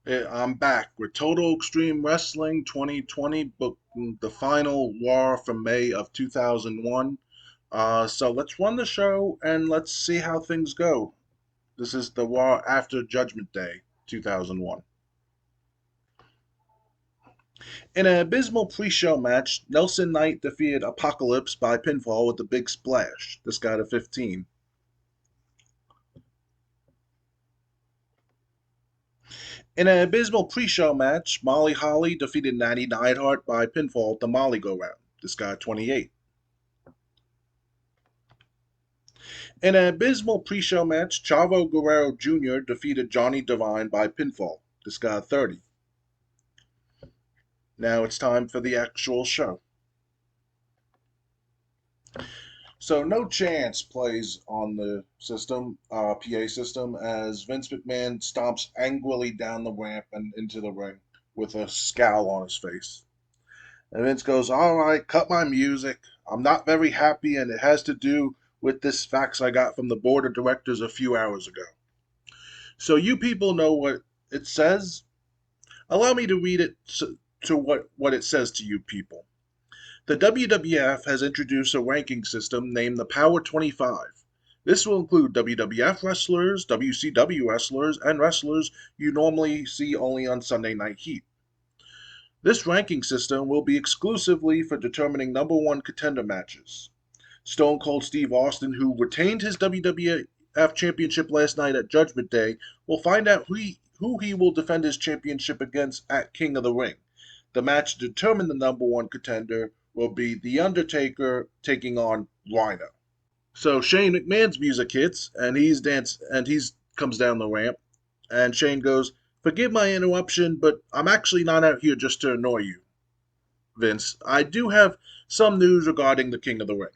I'm back with Total Extreme Wrestling 2020, booking the final War from May of 2001. So let's run the show and let's see how things go. This is the War after Judgment Day 2001. In an abysmal pre-show match, Nelson Knight defeated Apocalypse by pinfall with a big splash. This got a 15. In an abysmal pre-show match, Molly Holly defeated Natty Neidhart by pinfall at the Molly Go Round. This got a 28. In an abysmal pre-show match, Chavo Guerrero Jr. defeated Johnny Devine by pinfall. This got a 30. Now it's time for the actual show. So No Chance plays on the system, PA system, as Vince McMahon stomps angrily down the ramp and into the ring with a scowl on his face. And Vince goes, "All right, cut my music. I'm not very happy, and it has to do with this fax I got from the board of directors a few hours ago. So you people know what it says. Allow me to read it to what it says to you people. The WWF has introduced a ranking system named the Power 25. This will include WWF wrestlers, WCW wrestlers, and wrestlers you normally see only on Sunday Night Heat. This ranking system will be exclusively for determining number one contender matches. Stone Cold Steve Austin, who retained his WWF Championship last night at Judgment Day, will find out who he will defend his championship against at King of the Ring. The match to determine the number one contender will be The Undertaker taking on Rhino. So Shane McMahon's music hits, and he's comes down the ramp, and Shane goes, "Forgive my interruption, but I'm actually not out here just to annoy you, Vince. I do have some news regarding the King of the Ring.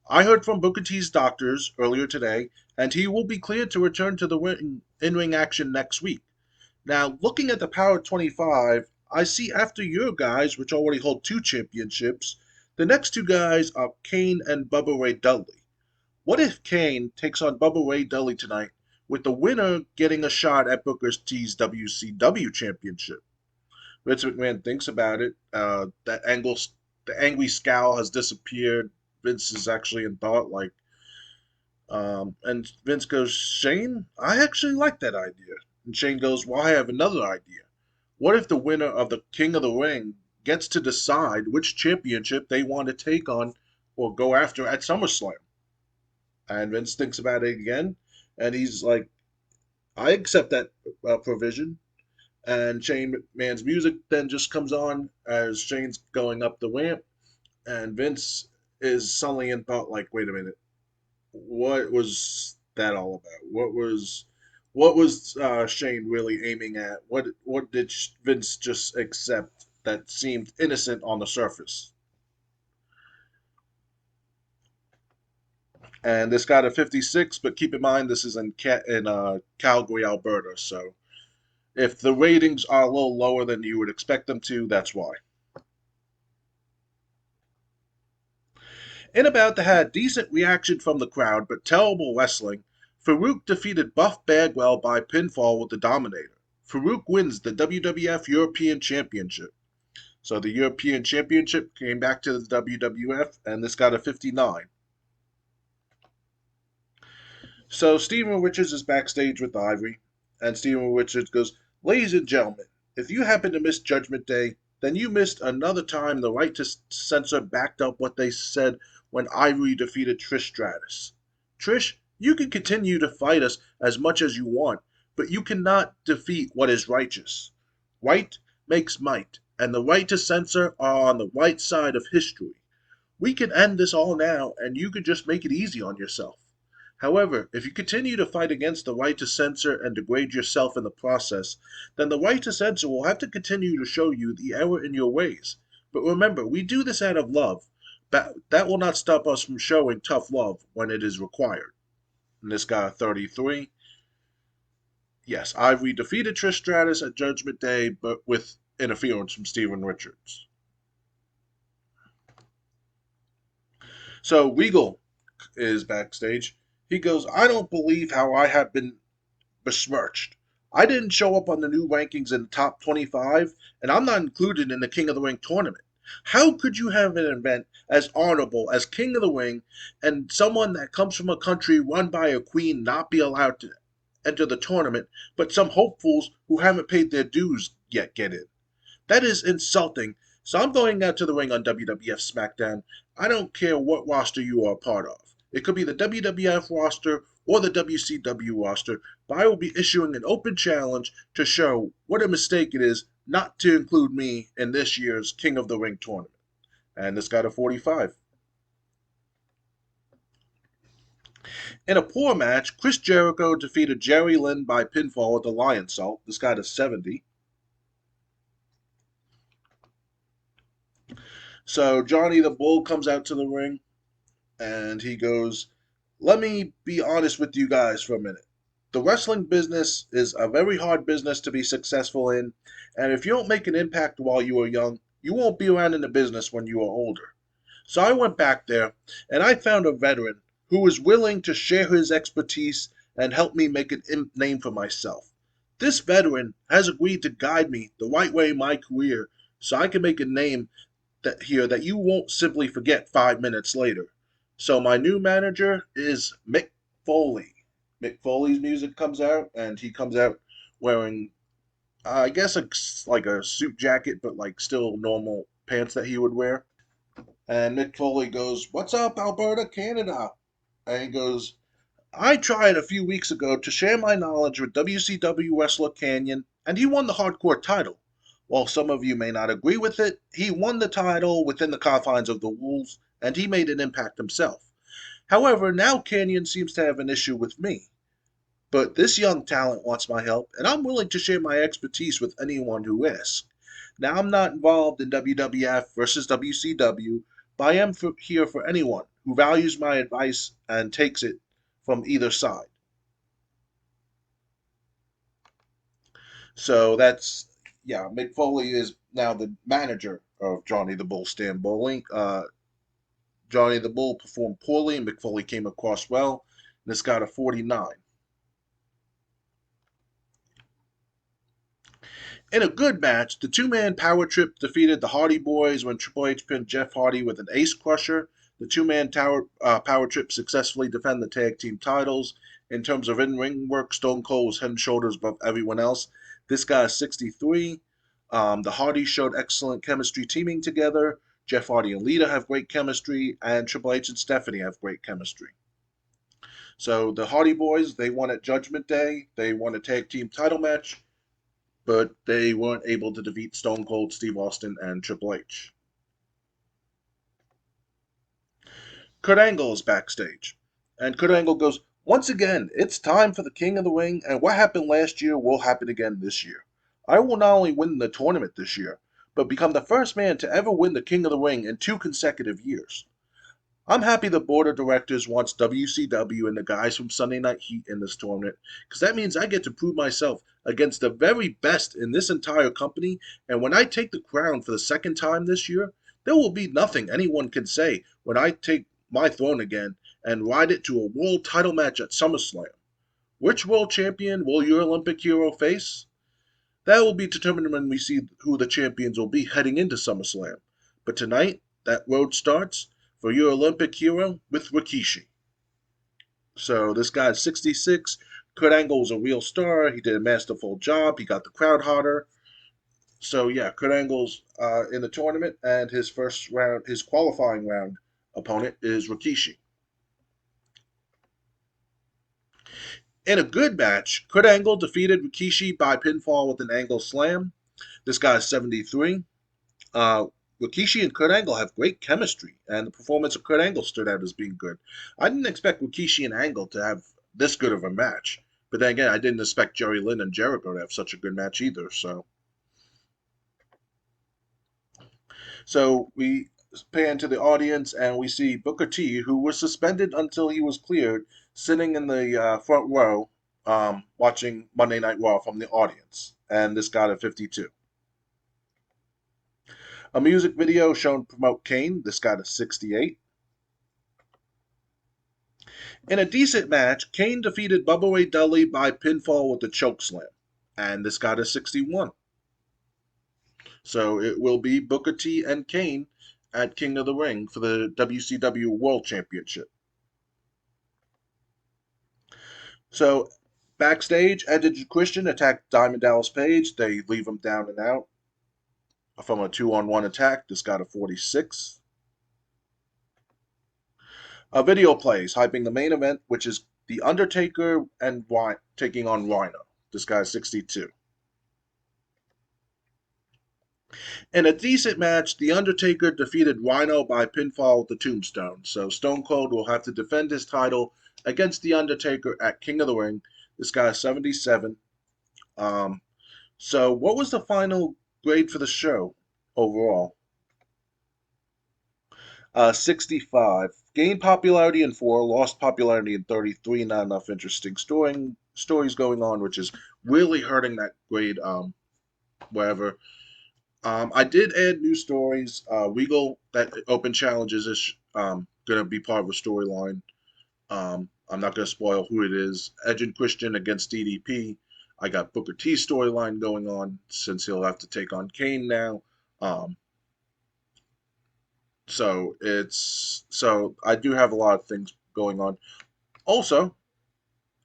I heard from Booker T's doctors earlier today, and he will be cleared to return to the in-ring action next week. Now, looking at the Power 25, I see after your guys, which already hold two championships, the next two guys are Kane and Bubba Ray Dudley. What if Kane takes on Bubba Ray Dudley tonight, with the winner getting a shot at Booker T's WCW championship?" Vince McMahon thinks about it. The angry scowl has disappeared. Vince is actually in thought, and Vince goes, "Shane, I actually like that idea." And Shane goes, "Well, I have another idea. What if the winner of the King of the Ring gets to decide which championship they want to take on or go after at SummerSlam?" And Vince thinks about it again, and he's like, "I accept that provision." And Shane McMahon's music then just comes on as Shane's going up the ramp, and Vince is suddenly in thought, like, "Wait a minute, what was that all about? What was Shane really aiming at? What did Vince just accept that seemed innocent on the surface?" And this got a 56, but keep in mind this is in Calgary, Alberta, so if the ratings are a little lower than you would expect them to, that's why. In a bout that had decent reaction from the crowd but terrible wrestling, Farouk defeated Buff Bagwell by pinfall with the Dominator. Farouk wins the WWF European Championship. So the European Championship came back to the WWF, and this got a 59. So Steven Richards is backstage with Ivory, and Steven Richards goes, "Ladies and gentlemen, if you happen to miss Judgment Day, then you missed another time the right to censor backed up what they said when Ivory defeated Trish Stratus. Trish, you can continue to fight us as much as you want, but you cannot defeat what is righteous. Right makes might, and the right to censor are on the right side of history. We can end this all now, and you can just make it easy on yourself. However, if you continue to fight against the right to censor and degrade yourself in the process, then the right to censor will have to continue to show you the error in your ways. But remember, we do this out of love. That will not stop us from showing tough love when it is required." And this got a 33. Yes, Ivory defeated Trish Stratus at Judgment Day, but with interference from Steven Richards. So Regal is backstage. He goes, "I don't believe how I have been besmirched. I didn't show up on the new rankings in the top 25, and I'm not included in the King of the Ring tournament. How could you have an event as honorable as King of the Ring and someone that comes from a country run by a queen not be allowed to enter the tournament, but some hopefuls who haven't paid their dues yet get in? That is insulting. So I'm going out to the ring on WWF SmackDown. I don't care what roster you are a part of. It could be the WWF roster or the WCW roster, but I will be issuing an open challenge to show what a mistake it is not to include me in this year's King of the Ring tournament. And this got a 45. In a poor match, Chris Jericho defeated Jerry Lynn by pinfall with the Lion Salt. This got a 70. So Johnny the Bull comes out to the ring and he goes, "Let me be honest with you guys for a minute. The wrestling business is a very hard business to be successful in, and if you don't make an impact while you are young, you won't be around in the business when you are older." So I went back there and I found a veteran who was willing to share his expertise and help me make a name for myself. This veteran has agreed to guide me the right way in my career so I can make a name that you won't simply forget 5 minutes later. So my new manager is Mick Foley. Mick Foley's music comes out, and he comes out wearing, I guess, like a suit jacket, but like still normal pants that he would wear. And Mick Foley goes, "What's up, Alberta, Canada?" And he goes, "I tried a few weeks ago to share my knowledge with WCW wrestler Canyon, and he won the hardcore title. While some of you may not agree with it, he won the title within the confines of the rules, and he made an impact himself. However, now Canyon seems to have an issue with me. But this young talent wants my help, and I'm willing to share my expertise with anyone who asks. Now, I'm not involved in WWF versus WCW, but I am here for anyone who values my advice and takes it from either side." So that's, yeah, Mick Foley is now the manager of Johnny the Bull Stamboli. Johnny the Bull performed poorly, and Mick Foley came across well. And this got a 49. In a good match, the two-man power trip defeated the Hardy Boys when Triple H pinned Jeff Hardy with an ace crusher. The two-man power trip successfully defended the tag team titles. In terms of in-ring work, Stone Cold was head and shoulders above everyone else. This got a 63. The Hardys showed excellent chemistry teaming together. Jeff Hardy and Lita have great chemistry, and Triple H and Stephanie have great chemistry. So the Hardy Boys, they won at Judgment Day. They won a tag team title match, but they weren't able to defeat Stone Cold, Steve Austin, and Triple H. Kurt Angle is backstage, and Kurt Angle goes, "Once again, it's time for the King of the Ring, and what happened last year will happen again this year. I will not only win the tournament this year, but become the first man to ever win the King of the Ring in 2 consecutive years. I'm happy the board of directors wants WCW and the guys from Sunday Night Heat in this tournament, because that means I get to prove myself against the very best in this entire company, and when I take the crown for the second time this year, there will be nothing anyone can say when I take my throne again and ride it to a world title match at SummerSlam. Which world champion will your Olympic hero face? That will be determined when we see who the champions will be heading into SummerSlam. But tonight, that road starts for your Olympic hero with Rikishi." So this guy's 66. Kurt Angle was a real star. He did a masterful job. He got the crowd hotter. So yeah, Kurt Angle's in the tournament, and his first round, his qualifying round opponent is Rikishi. In a good match, Kurt Angle defeated Rikishi by pinfall with an angle slam. This guy's 73. Uh, Rikishi and Kurt Angle have great chemistry, and the performance of Kurt Angle stood out as being good. I didn't expect Rikishi and Angle to have this good of a match, but then again, I didn't expect Jerry Lynn and Jericho to have such a good match either. So we pan to the audience, and we see Booker T, who was suspended until he was cleared, sitting in the front row, watching Monday Night Raw from the audience, and this got a 52. A music video shown to promote Kane. This got a 68. In a decent match, Kane defeated Bubba Ray Dudley by pinfall with a chokeslam. and this got a 61. So it will be Booker T and Kane at King of the Ring for the WCW World Championship. So backstage, Edge and Christian attack Diamond Dallas Page. They leave him down and out from a 2-on-1 attack. This got a 46. A video plays hyping the main event, which is The Undertaker and taking on Rhino. This guy's 62. In a decent match, The Undertaker defeated Rhino by pinfall with the Tombstone. So Stone Cold will have to defend his title against The Undertaker at King of the Ring. This guy's 77. Um, so what was the final grade for the show overall? 65. Gained popularity in 4, lost popularity in 33. Not enough interesting stories going on, which is really hurting that grade. Wherever. I did add new stories. Regal, that open challenges is going to be part of a storyline. I'm not going to spoil who it is. Edge and Christian against DDP. I got Booker T storyline going on since he'll have to take on Kane now. Um, so I do have a lot of things going on. Also,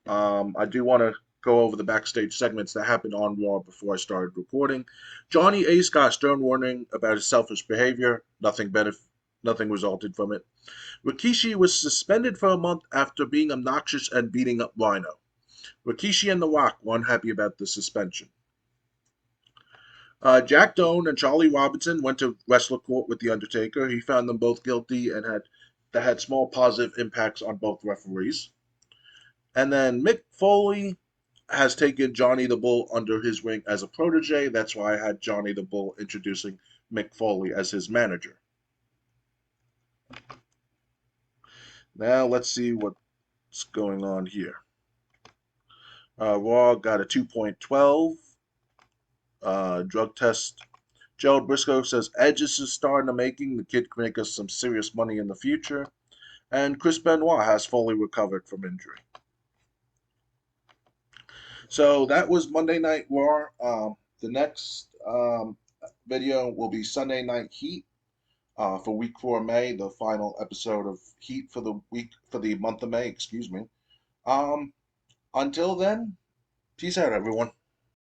I do want to go over the backstage segments that happened on Raw before I started recording. Johnny Ace got a stern warning about his selfish behavior. Nothing resulted from it. Rikishi was suspended for a month after being obnoxious and beating up Rhino. Rikishi and The Rock were unhappy about the suspension. Jack Doan and Charlie Robinson went to wrestler court with The Undertaker. He found them both guilty and had small positive impacts on both referees. And then Mick Foley has taken Johnny the Bull under his wing as a protege. That's why I had Johnny the Bull introducing Mick Foley as his manager. Now let's see what's going on here. Raw got a 2.12. Drug test. Gerald Briscoe says Edge is a star in the making. The kid can make us some serious money in the future. And Chris Benoit has fully recovered from injury. So that was Monday Night Raw. The next video will be Sunday Night Heat for week 4 of May, the final episode of Heat for the month of May. Excuse me. Until then, peace out, everyone.